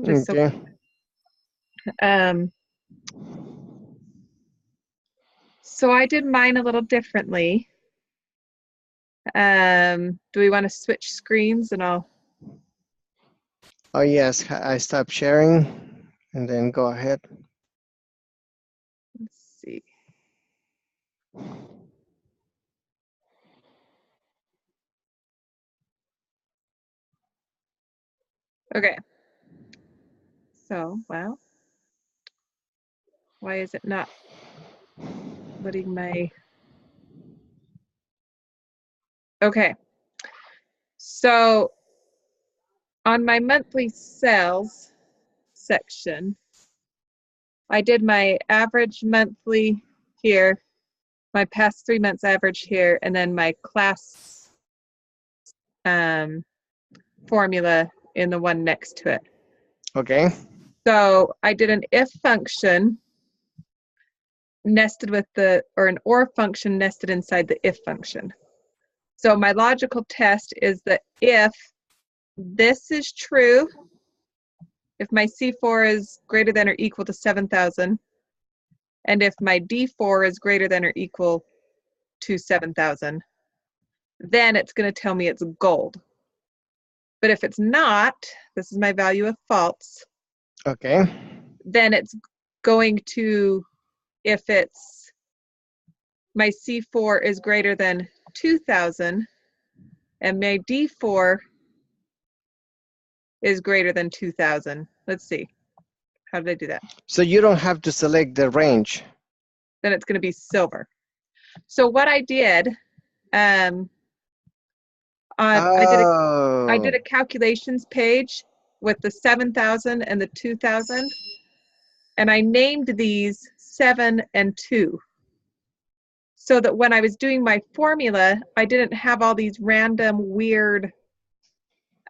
Just so, Okay. so I did mine a little differently. Do we want to switch screens and I'll, Oh, yes, I stop sharing and then go ahead. let's see. Okay. So, well, why is it not letting my, okay. So on my monthly sales section, I did my average monthly here, my past 3 months average here, and then my class formula in the one next to it. Okay. So I did an if function nested with or an or function nested inside the if function. So my logical test is that if this is true, if my C4 is greater than or equal to 7,000, and if my D4 is greater than or equal to 7,000, then it's going to tell me it's gold. But if it's not, this is my value of false. Okay. Then it's going to, if it's my C4 is greater than 2,000 and my D4 is greater than 2,000. Let's see. How did I do that? So you don't have to select the range. Then it's going to be silver. So what I did, I did a calculations page with the 7,000 and the 2,000, and I named these 7 and 2. So that when I was doing my formula, I didn't have all these random weird,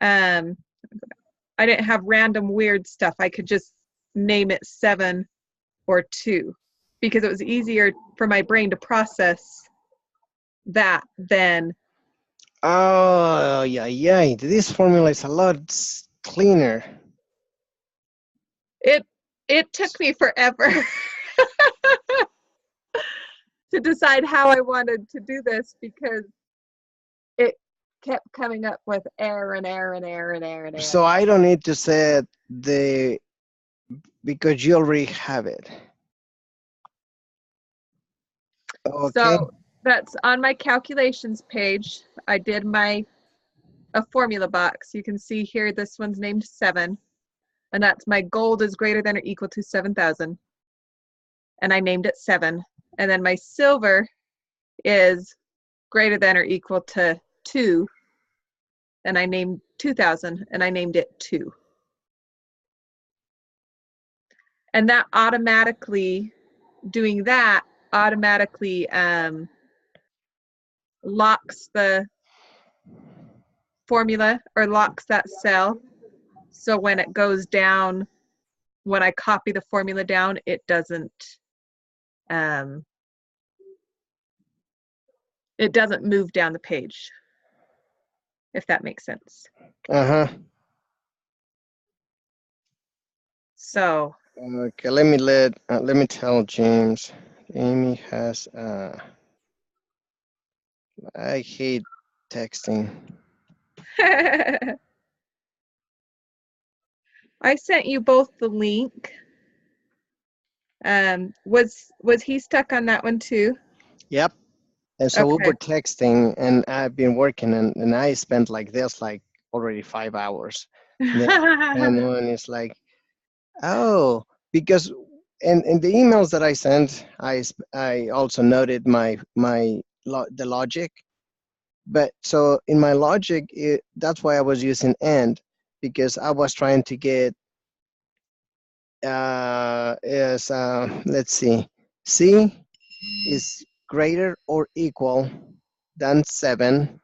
I didn't have random weird stuff. I could just name it 7 or 2 because it was easier for my brain to process that than. Oh, yeah. This formula is a lot cleaner. It took me forever to decide how I wanted to do this because it kept coming up with error and error and error and error and error. So I don't need to set because you already have it. Okay. So that's on my calculations page. I did a formula box. You can see here this one's named 7, and that's my gold is greater than or equal to 7,000, and I named it 7. And then my silver is greater than or equal to 2, and I named 2,000, and I named it 2. And that automatically, doing that automatically locks the formula or locks that cell. So when it goes down, when I copy the formula down, it doesn't move down the page, if that makes sense. So okay, let me tell James. Amy has I hate texting. I sent you both the link. Was he stuck on that one too? Yep. And so we Okay. were texting, and I've been working, and I spent like this, like already 5 hours. And one is like, oh, because in the emails that I sent, I also noted the logic. But so in my logic, that's why I was using and, because I was trying to get let's see, C is greater or equal than 7,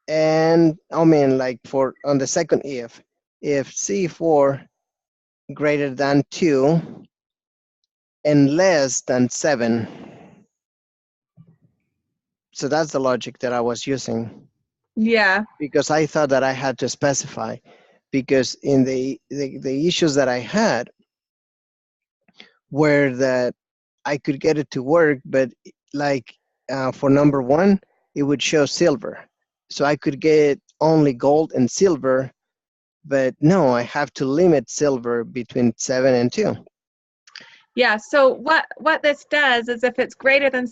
and I mean, like, for on the second if C4 greater than 2 and less than 7. So that's the logic that I was using. Yeah. Because I thought that I had to specify. because in the issues that I had were that I could get it to work, but like for number one, it would show silver. So I could get only gold and silver, but no, I have to limit silver between 7 and 2. Yeah, so what this does is if it's greater than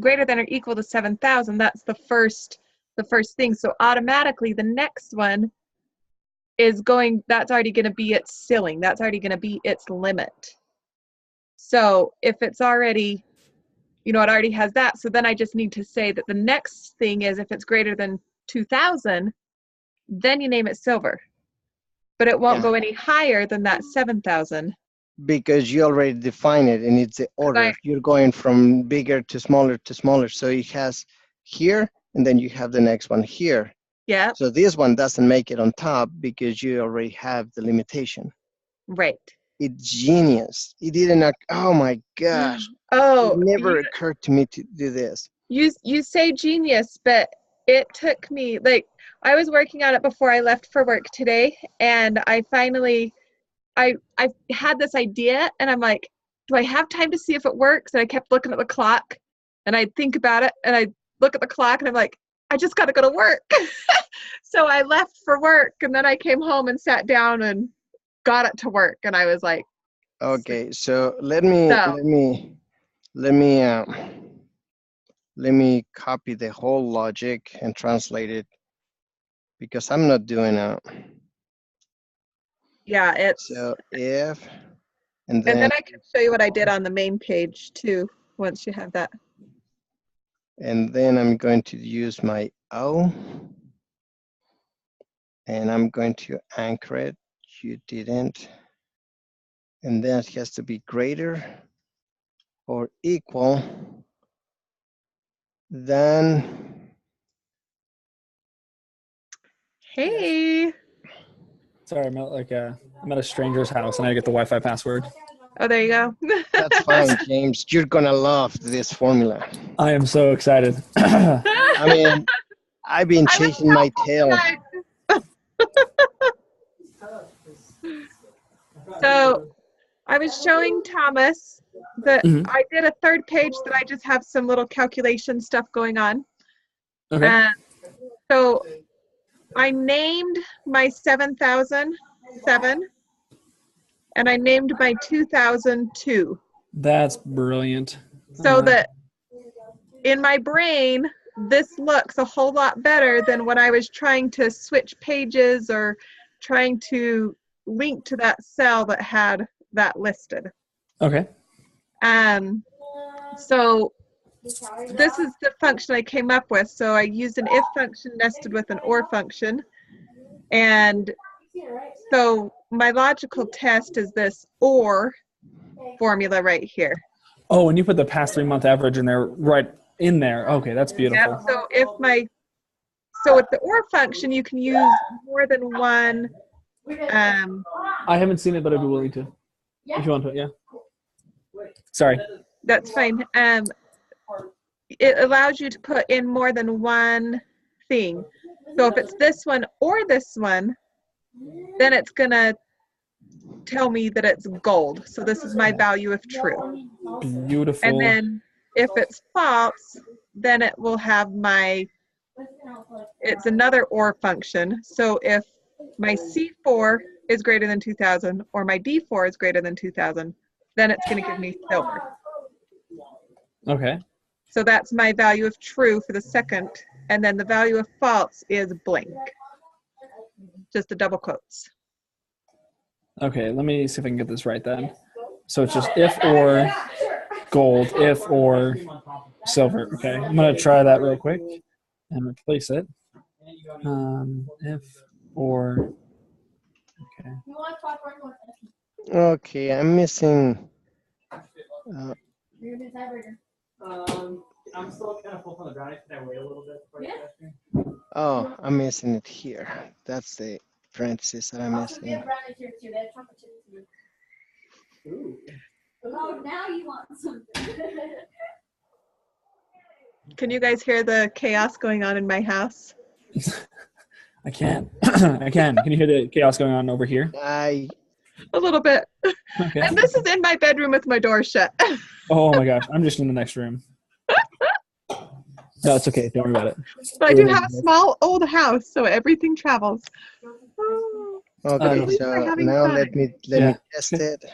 or equal to 7,000, that's the first thing. So automatically the next one is that's already going to be its ceiling. That's already going to be its limit. So if it's already, it already has that. So then I just need to say that the next thing is if it's greater than 2,000, then you name it silver. But it won't go any higher than that 7,000. Because you already define it and it's the order. You're going from bigger to smaller. So it has here, and then you have the next one here. Yeah. So this one doesn't make it on top because you already have the limitation. Right. It's genius. It didn't, oh my gosh. Oh, it never occurred to me to do this. You say genius, but it took me, I was working on it before I left for work today, and I finally, I had this idea, and I'm like, do I have time to see if it works? And I kept looking at the clock, and I'd think about it, and I'd look at the clock, and I'm like, I just got to go to work. So I left for work, and then I came home and sat down and got it to work, and I was like, okay, so let me copy the whole logic and translate it, because I'm not doing it. Yeah, it's so if and then I can show you what I did on the main page too once you have that. And then I'm going to use my O, and I'm going to anchor it. You didn't. And then it has to be greater or equal than. Hey. Sorry, I'm at a stranger's house and I get the Wi-Fi password. Oh, there you go. That's fine, James. You're gonna love this formula. I am so excited. I mean, I've been chasing my tail. So I was showing Thomas that I did a third page that I just have some little calculation stuff going on. Okay. So I named my 7,007 and I named my 2,002. That's brilliant. So that in my brain, this looks a whole lot better than when I was trying to switch pages or trying to link to that cell that had that listed. Okay. So this is the function I came up with. So I used an if function nested with an or function. And so my logical test is this or formula right here. Oh, and you put the past 3 month average in there, right in there. Okay, that's beautiful. Yeah, so with the or function, you can use more than one. I haven't seen it, but I'd be willing to. If you want to, yeah. Sorry. That's fine. It allows you to put in more than one thing. So if it's this one or this one, then it's going to tell me that it's gold. So this is my value of true. Beautiful. And then if it's false, then it will have it's another or function. So if my C4 is greater than 2,000 or my D4 is greater than 2,000, then it's going to give me silver. Okay. So that's my value of true for the second. And then the value of false is blank. Just the double quotes. Okay, let me see if I can get this right then. So it's just if or gold, if or silver. Okay, I'm going to try that real quick and replace it. If or, okay. Okay, I'm missing. I'm still kind of full on the brownies. Can I wait a little bit before you ask me? Oh, I'm missing it here. That's the parentheses that I'm missing. Oh, now you want something. Can you guys hear the chaos going on in my house? I can't. I can. Can you hear the chaos going on over here? I A little bit. Okay. And this is in my bedroom with my door shut. Oh my gosh, I'm just in the next room. No, it's okay. Don't worry about it. But I do have a small old house, so everything travels. Oh, okay. least we're So having now fun. let me Yeah. test it.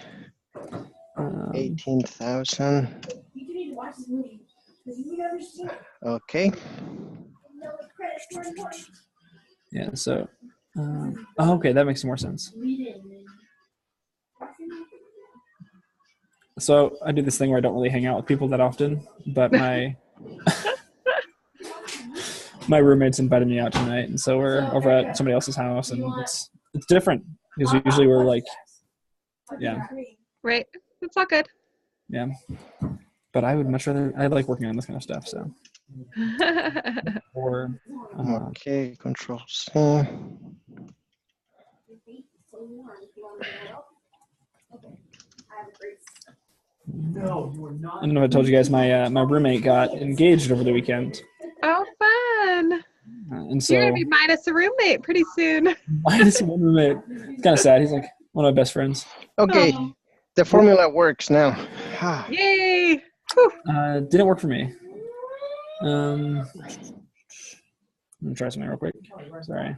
18,000. You need to watch this movie. Because you would understand. Okay. No, the credits were important. Yeah. So. Okay, that makes more sense. So I do this thing where I don't really hang out with people that often, but my my roommates invited me out tonight, and so we're over at somebody else's house, and it's different because usually we're like, yeah, Right. It's all good. yeah. But I would much rather. I like working on this kind of stuff. So or Okay. Control C. I don't know if I told you guys my roommate got engaged over the weekend, Oh, fun. and So you're so going to be minus a roommate pretty soon. minus one roommate. It's kind of sad. He's like one of my best friends. Okay. Oh. The formula works now. Yay. Whew. Didn't work for me. Let me try something real quick. Sorry.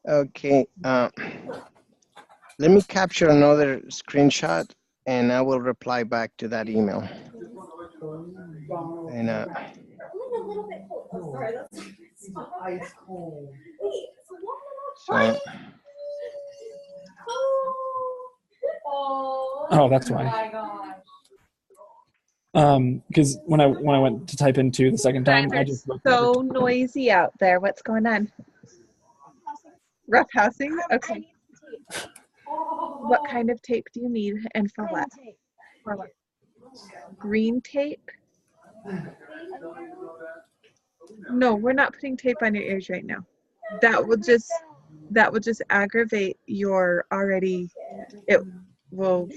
Okay. Let me capture another screenshot and I will reply back to that email. And Only a little bit cold. Oh, sorry, that's ice cold. Wait, so what? so Oh, that's why. my gosh. Because when I went to type in 2 the second time, I just looked So over. noisy out there. What's going on? Rough housing? Okay. What kind of tape do you need and for what? For what? Green tape? No, we're not putting tape on your ears right now. That will just aggravate your already, it will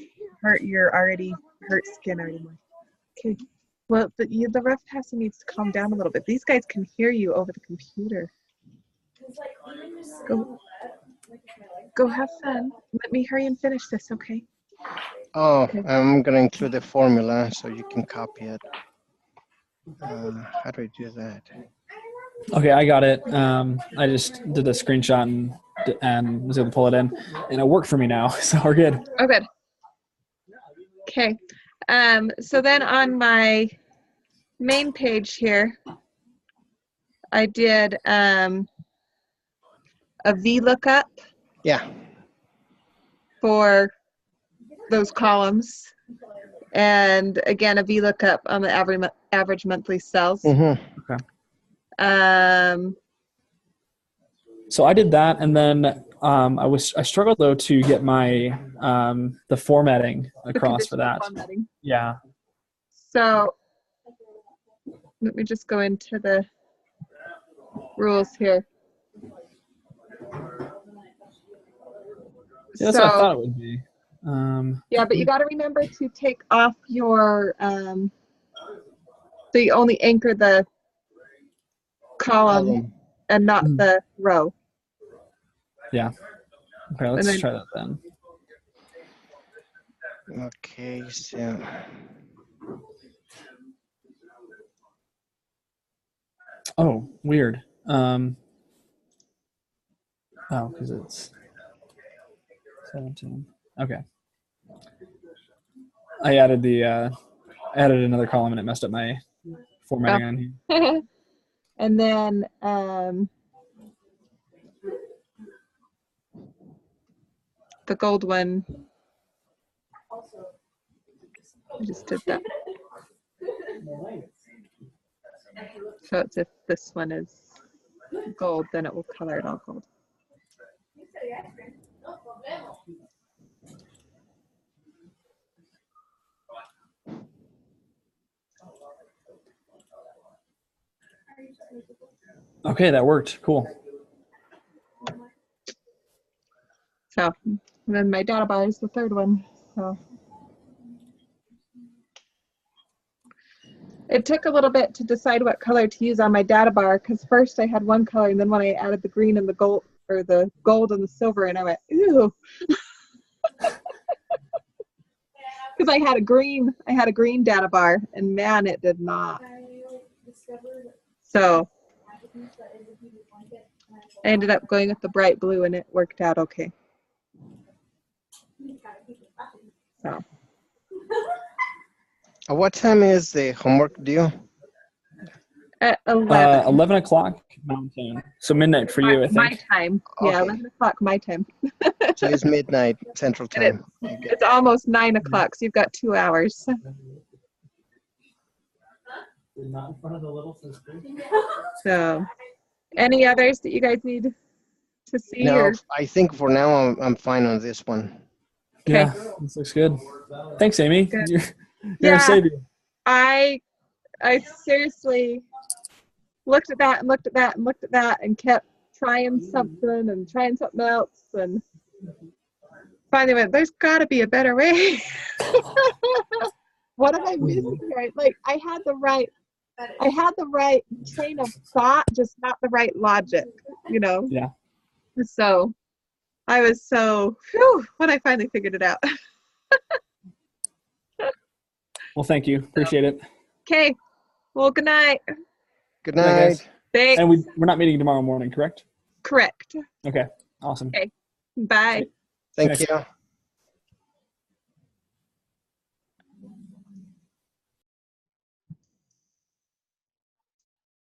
hurt your already hurt skin already more. Okay. Well, the rough housing needs to calm down a little bit. These guys can hear you over the computer. Go have fun. Let me hurry and finish this, okay? oh, Okay. I'm gonna include the formula so you can copy it. How do I do that? Okay, I got it. I just did a screenshot and was able to pull it in, and it worked for me now, so we're good. Oh, good. Okay. So then on my main page here, I did a VLOOKUP Yeah. for those columns, and again a VLOOKUp on the average monthly sales. Mm-hmm. So I did that, and then I struggled though to get my the formatting across for that. Formatting. Yeah. So let me just go into the rules here. Yeah, that's what I thought it would be. Yeah, but you got to remember to take off your, so you only anchor the column and not the row. Yeah. Okay, let's then- try that then. Okay, so Oh, weird. Oh, because it's 17. Okay. I added another column and it messed up my formatting on here. And then the gold one, I just did that. So it's if this one is gold, then it will color it all gold. Okay, that worked. Cool. So and then my data bar is the third one. So It took a little bit to decide what color to use on my data bar because first I had one color and then when I added the green and the gold or the gold and the silver and I went, ew. Because I had a green data bar and man, it did not. So I ended up going with the bright blue and it worked out okay. So At what time is the homework due? at 11. 11 o'clock Mountain. So midnight for you, I My think. time. Yeah, Okay. 11 o'clock my time. So it's midnight Central And Time. Okay. It's almost 9 o'clock, so you've got 2 hours. Not in front of the little sister. So any others that you guys need to see? No, Or? I think for now I'm fine on this one. Yeah, this looks good. Thanks, Amy. Good. You're Yeah. a savior. I seriously looked at that and looked at that and looked at that and kept trying something and trying something else and finally went, there's got to be a better way. What am I missing here? Like I had the right train of thought, just not the right logic, you know? Yeah. So I was whew, when I finally figured it out. Well, thank you. Appreciate it. Okay. Well, good night. Good Good night, night. guys. Thanks. And we're not meeting tomorrow morning, correct? Correct. Okay. Awesome. Bye. Thank Thanks. you.